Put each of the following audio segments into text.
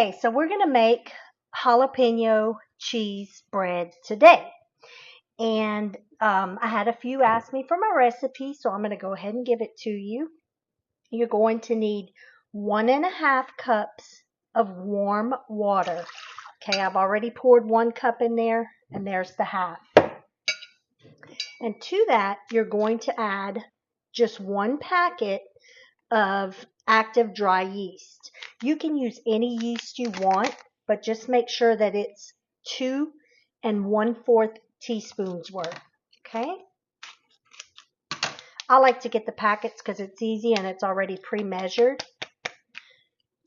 Okay, so we're going to make jalapeno cheese bread today. And I had a few ask me for my recipe, so I'm going to go ahead and give it to you. You're going to need 1.5 cups of warm water. Okay, I've already poured 1 cup in there, and there's the half. And to that, you're going to add just 1 packet of active dry yeast. You can use any yeast you want, but just make sure that it's 2 1/4 teaspoons worth. Okay? I like to get the packets because it's easy and it's already pre-measured.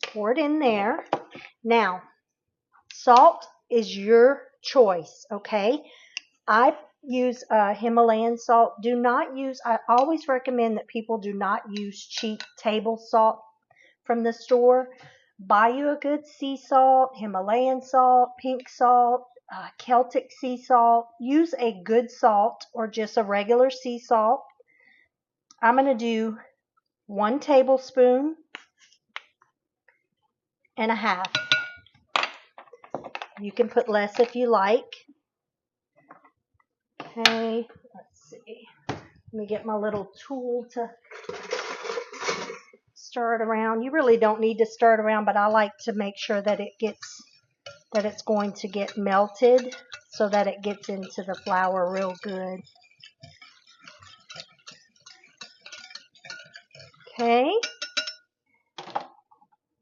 Pour it in there. Now, salt is your choice, okay? I use Himalayan salt. I always recommend that people do not use cheap table salt from the store. Buy you a good sea salt, Himalayan salt, pink salt, Celtic sea salt. Use a good salt or just a regular sea salt. I'm going to do 1 tablespoon and a half. You can put less if you like. Okay, let's see. Let me get my little tool to stir it around. You really don't need to stir it around, but I like to make sure that it's going to get melted so that it gets into the flour real good. Okay.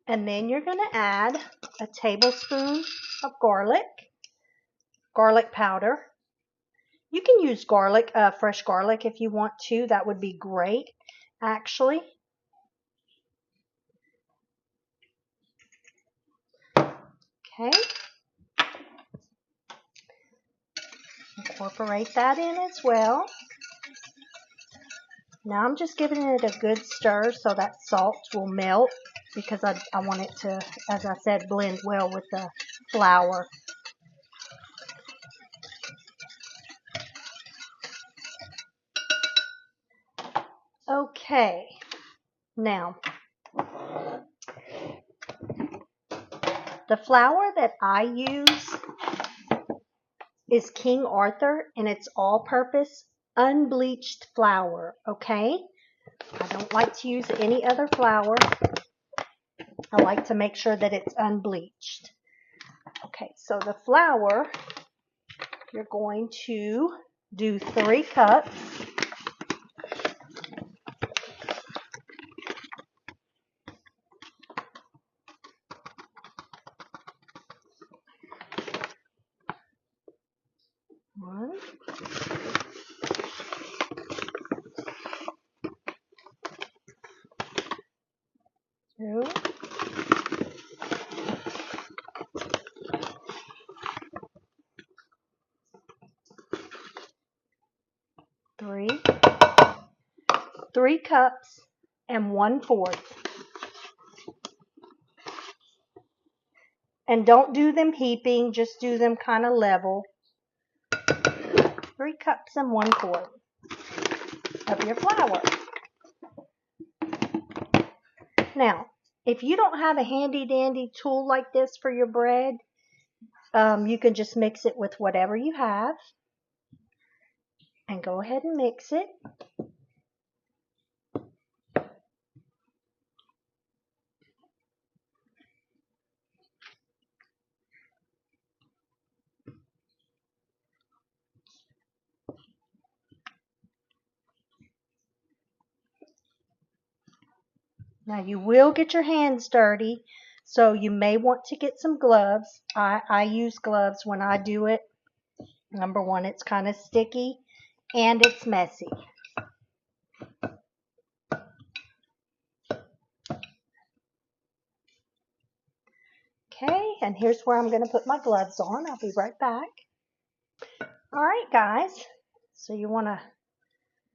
And then you're going to add a tablespoon of garlic powder. You can use fresh garlic if you want to. That would be great, actually. Okay. Incorporate that in as well. Now I'm just giving it a good stir so that salt will melt because I want it to, as I said, blend well with the flour. Okay, now the flour that I use is King Arthur, and it's all-purpose unbleached flour, okay? I don't like to use any other flour. I like to make sure that it's unbleached. Okay, so the flour, you're going to do 3 cups. One. 2. 3. 3 cups and 1/4. And don't do them heaping, just do them kind of level. 3 cups and 1/4 of your flour. Now, if you don't have a handy dandy tool like this for your bread, you can just mix it with whatever you have. And go ahead and mix it. Now you will get your hands dirty, so you may want to get some gloves. I use gloves when I do it. Number one, it's kind of sticky and it's messy. Okay, and here's where I'm going to put my gloves on. I'll be right back. All right, guys. So you want to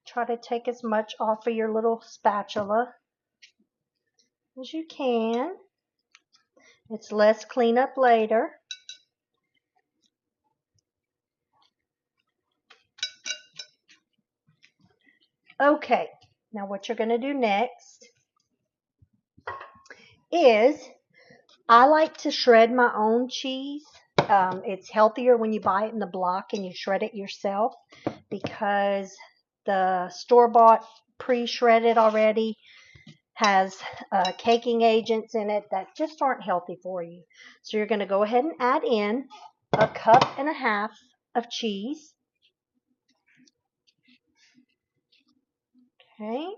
try to take as much off of your little spatula as you can. It's less cleanup later. Okay, now what you're going to do next is I like to shred my own cheese. It's healthier when you buy it in the block and you shred it yourself, because the store-bought pre-shredded already has caking agents in it that just aren't healthy for you. So you're going to go ahead and add in 1.5 cups of cheese. Okay.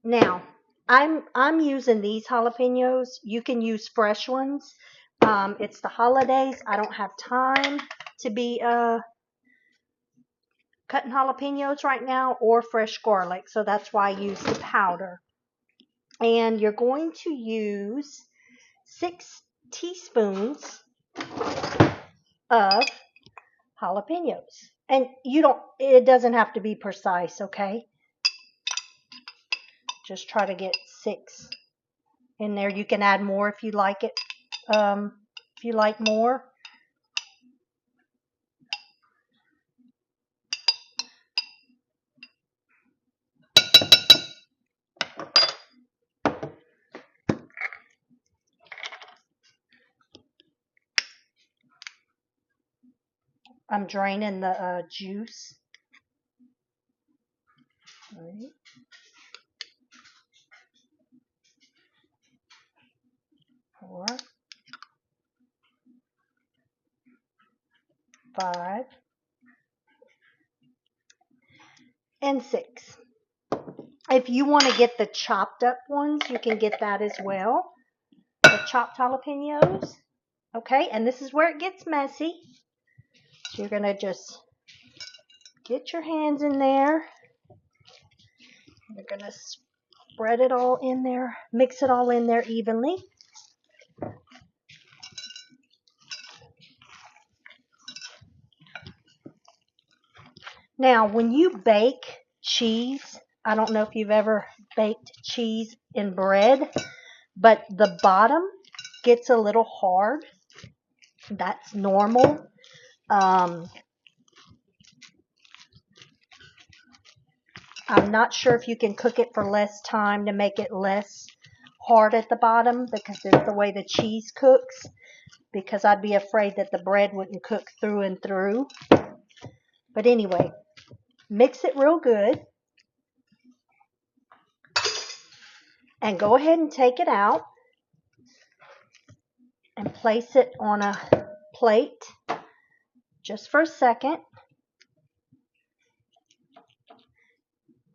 Now, I'm using these jalapenos. You can use fresh ones. It's the holidays. I don't have time to be cutting jalapenos right now, or fresh garlic, so that's why I use the powder. And you're going to use 6 teaspoons of jalapenos. And it doesn't have to be precise, okay? Just try to get 6 in there. You can add more if you like it. If you like more. I'm draining the juice. All right. 4, 5, and 6. If you want to get the chopped up ones, you can get that as well. The chopped jalapenos. Okay, and this is where it gets messy. So you're going to just get your hands in there. You're going to spread it all in there, mix it all in there evenly. Now, when you bake cheese, I don't know if you've ever baked cheese in bread, but the bottom gets a little hard. That's normal. I'm not sure if you can cook it for less time to make it less hard at the bottom, because it's the way the cheese cooks, because I'd be afraid that the bread wouldn't cook through and through. But anyway, mix it real good and go ahead and take it out and place it on a plate just for a second.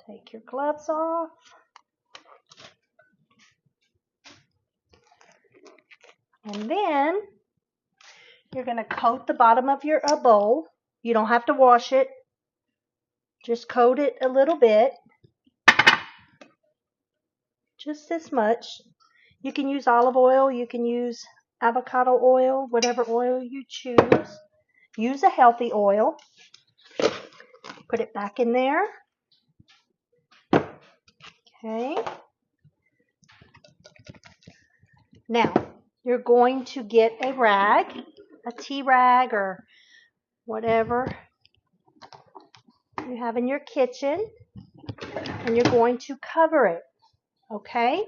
Take your gloves off. And then you're going to coat the bottom of your bowl. You don't have to wash it. Just coat it a little bit. Just this much. You can use olive oil. You can use avocado oil, whatever oil you choose. Use a healthy oil. Put it back in there. Okay. Now, you're going to get a rag, a tea rag or whatever you have in your kitchen, and you're going to cover it, okay?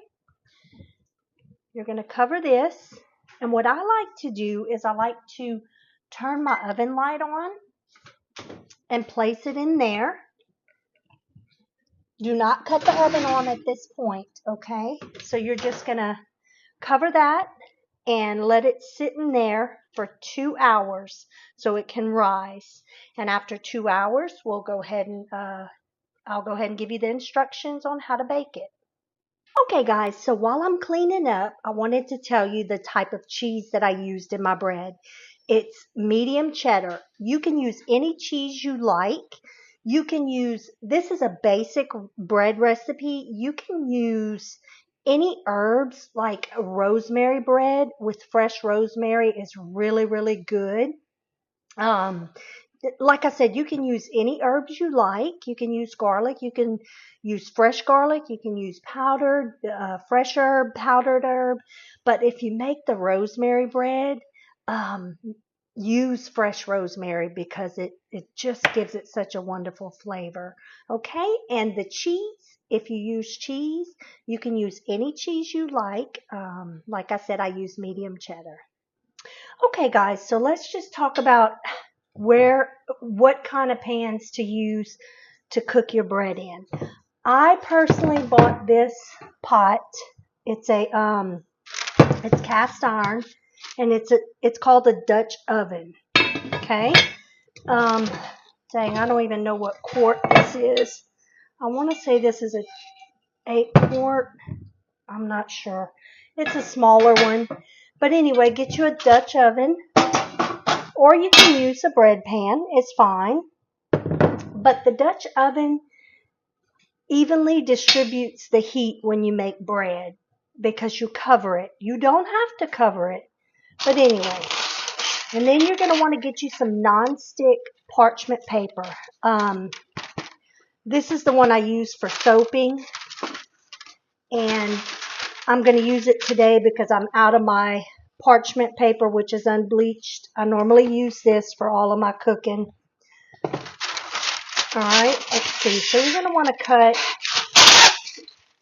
You're going to cover this, and what I like to do is I like to turn my oven light on and place it in there. Do not cut the oven on at this point, okay? So you're just going to cover that and let it sit in there for 2 hours so it can rise. And after 2 hours, we'll go ahead and I'll go ahead and give you the instructions on how to bake it. Okay guys, so while I'm cleaning up, I wanted to tell you the type of cheese that I used in my bread. It's medium cheddar. You can use any cheese you like. You can use, this is a basic bread recipe. You can use any herbs, like rosemary bread with fresh rosemary is really, really good. Like I said, you can use any herbs you like. You can use garlic. You can use fresh garlic. You can use powdered, fresh herb, powdered herb. But if you make the rosemary bread, use fresh rosemary, because it just gives it such a wonderful flavor. Okay, and the cheese, If you use cheese, you can use any cheese you like. Like I said, I use medium cheddar. Okay, guys, so let's just talk about what kind of pans to use to cook your bread in. I personally bought this pot. It's it's cast iron, and it's called a Dutch oven. Okay. Um, Dang, I don't even know what quart this is. I want to say this is a 8 quart. I'm not sure. It's a smaller one. But anyway, get you a Dutch oven, or you can use a bread pan. It's fine. But the Dutch oven evenly distributes the heat when you make bread because you cover it. You don't have to cover it. But anyway, and then you're going to want to get you some non-stick parchment paper. This is the one I use for soaping, and I'm going to use it today because I'm out of my parchment paper, which is unbleached. I normally use this for all of my cooking. All right, let's see. So you're going to want to cut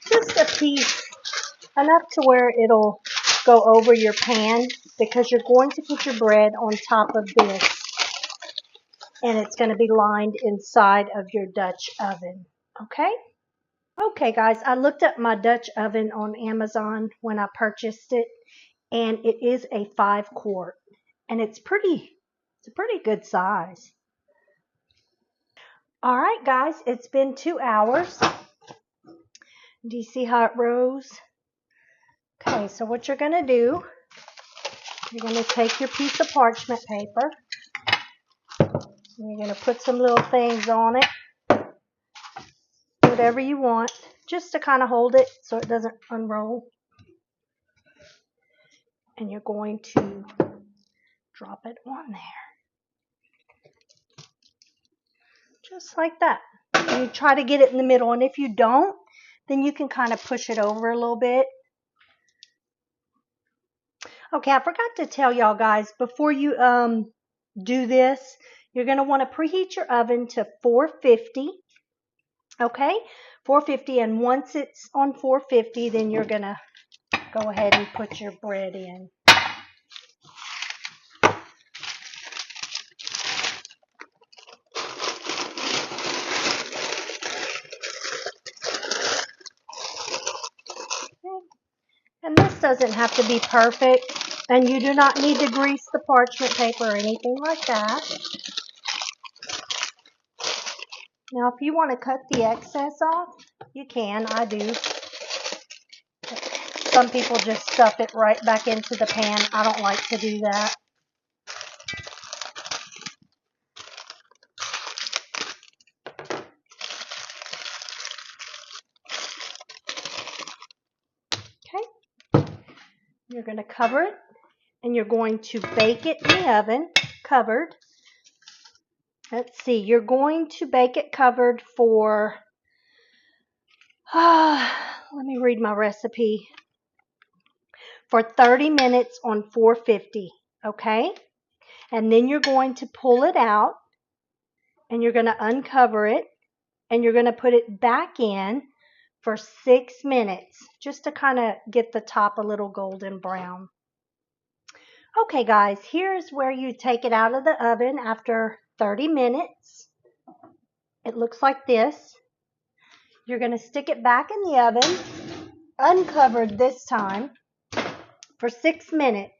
just a piece, enough to where it'll go over your pan, because you're going to put your bread on top of this, and it's going to be lined inside of your Dutch oven. Okay? Okay, guys, I looked up my Dutch oven on Amazon when I purchased it, and it is a 5 quart, and it's a pretty good size. All right, guys, it's been 2 hours. Do you see how it rose? Okay, so what you're going to do, you're going to take your piece of parchment paper, and you're going to put some little things on it, whatever you want, just to kind of hold it so it doesn't unroll. And you're going to drop it on there. Just like that. And you try to get it in the middle, and if you don't, then you can kind of push it over a little bit. Okay, I forgot to tell y'all, guys, before you do this, you're going to want to preheat your oven to 450. Okay, 450, and once it's on 450, then you're going to go ahead and put your bread in. And this doesn't have to be perfect, and you do not need to grease the parchment paper or anything like that. Now, if you want to cut the excess off, you can. I do. Some people just stuff it right back into the pan. I don't like to do that. Okay. You're going to cover it, and you're going to bake it in the oven, covered. Let's see. You're going to bake it covered for, let me read my recipe, for 30 minutes on 450. Okay. And then you're going to pull it out, and you're going to uncover it, and you're going to put it back in for 6 minutes, just to kind of get the top a little golden brown. Okay, guys, here's where you take it out of the oven after 30 minutes. It looks like this. You're going to stick it back in the oven, uncovered this time, for 6 minutes.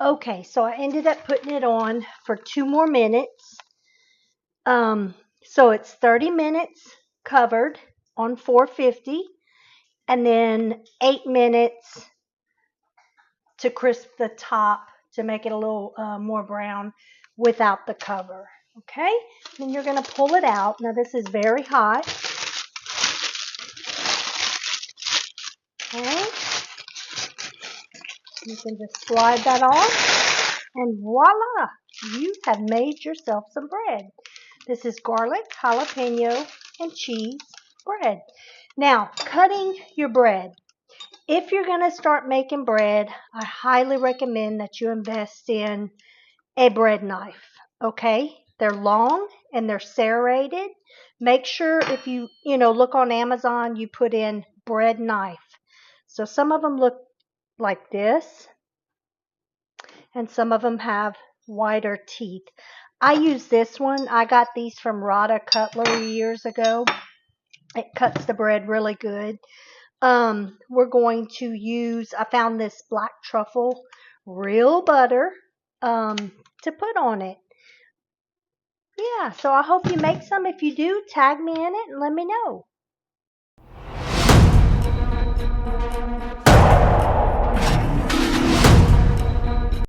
Okay, so I ended up putting it on for 2 more minutes. So it's 30 minutes covered on 450, and then 8 minutes to crisp the top to make it a little more brown without the cover. Okay, then you're going to pull it out. Now this is very hot. Okay, you can just slide that off, and voila, you have made yourself some bread. This is garlic, jalapeno, and cheese bread. Now, cutting your bread. If you're going to start making bread, I highly recommend that you invest in a bread knife, okay? They're long and they're serrated. Make sure if you look on Amazon, you put in bread knife. So some of them look like this, and some of them have wider teeth. I use this one. I got these from Rada Cutlery years ago. It cuts the bread really good. We're going to use, I found this black truffle real butter to put on it. Yeah, so I hope you make some. If you do, tag me in it and let me know.